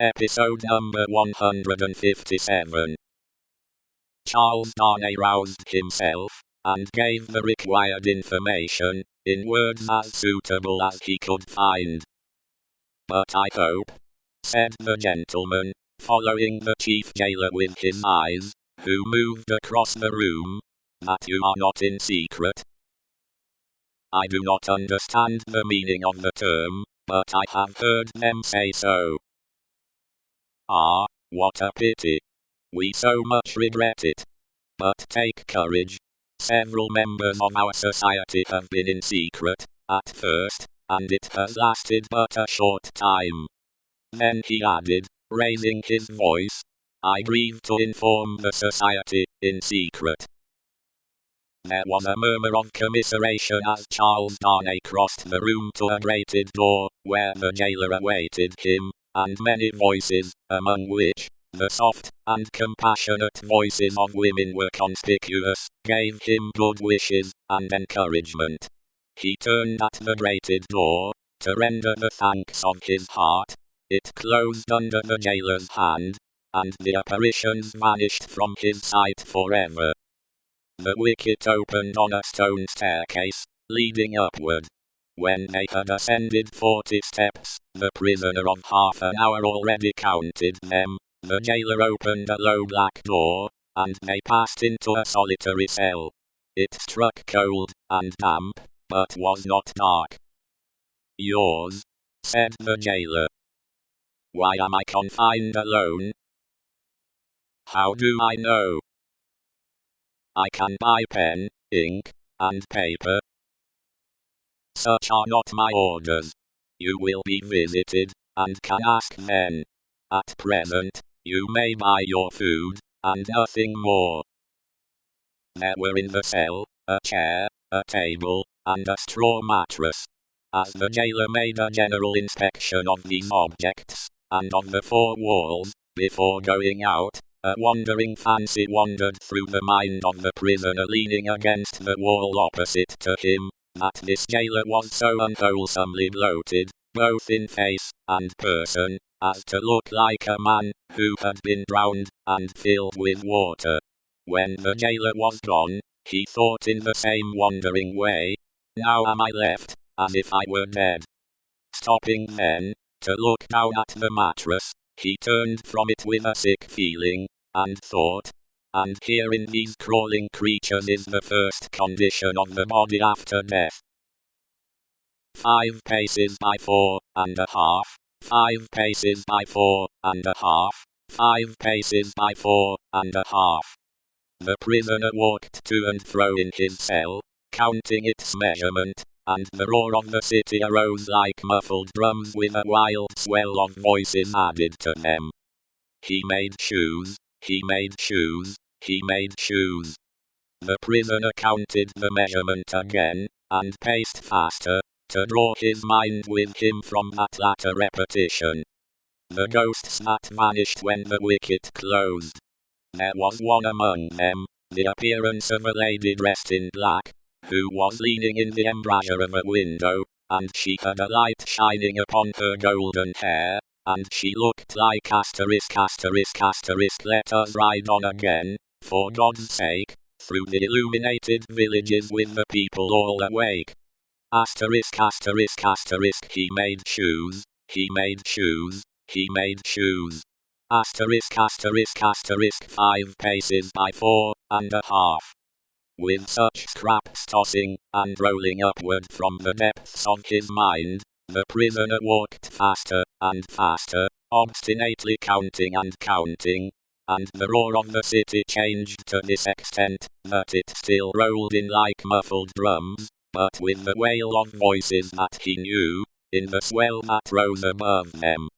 Episode number 157. Charles Darnay roused himself, and gave the required information, in words as suitable as he could find. "But I hope," said the gentleman, following the chief jailer with his eyes, who moved across the room, "that you are not in secret." "I do not understand the meaning of the term, but I have heard them say so." "Ah, what a pity. We so much regret it. But take courage. Several members of our society have been in secret, at first, and it has lasted but a short time." Then he added, raising his voice, "I grieve to inform the society, in secret." There was a murmur of commiseration as Charles Darnay crossed the room to a grated door, where the jailer awaited him, and many voices, among which the soft and compassionate voices of women were conspicuous, gave him good wishes and encouragement. He turned at the grated door, to render the thanks of his heart. It closed under the jailer's hand, and the apparitions vanished from his sight forever. The wicket opened on a stone staircase, leading upward. When they had ascended 40 steps, the prisoner of half an hour already counted them. The jailer opened a low black door, and they passed into a solitary cell. It struck cold and damp, but was not dark. "Yours," said the jailer. "Why am I confined alone?" "How do I know?" "I can buy pen, ink, and paper." "Such are not my orders. You will be visited, and can ask then. At present, you may buy your food, and nothing more." There were in the cell, a chair, a table, and a straw mattress. As the jailer made a general inspection of these objects, and of the four walls, before going out, a wandering fancy wandered through the mind of the prisoner leaning against the wall opposite to him, that this jailer was so unwholesomely bloated, both in face and person, as to look like a man who had been drowned and filled with water. When the jailer was gone, he thought in the same wandering way, "Now am I left, as if I were dead." Stopping then, to look down at the mattress, he turned from it with a sick feeling, and thought, "And here in these crawling creatures is the first condition of the body after death. 5 paces by 4.5, 5 paces by 4.5, 5 paces by 4.5. The prisoner walked to and fro in his cell, counting its measurement, and the roar of the city arose like muffled drums with a wild swell of voices added to them. He made shoes, he made shoes, he made shoes. The prisoner counted the measurement again, and paced faster, to draw his mind with him from that latter repetition. The ghosts that vanished when the wicket closed. There was one among them, the appearance of a lady dressed in black, who was leaning in the embrasure of a window, and she had a light shining upon her golden hair, and she looked like *******. Let us ride on again, for God's sake, through the illuminated villages with the people all awake. He made shoes, he made shoes, he made shoes. 5 paces by 4.5. With such scraps tossing and rolling upward from the depths of his mind, the prisoner walked faster and faster, obstinately counting and counting, and the roar of the city changed to this extent, that it still rolled in like muffled drums, but with the wail of voices that he knew, in the swell that rose above them.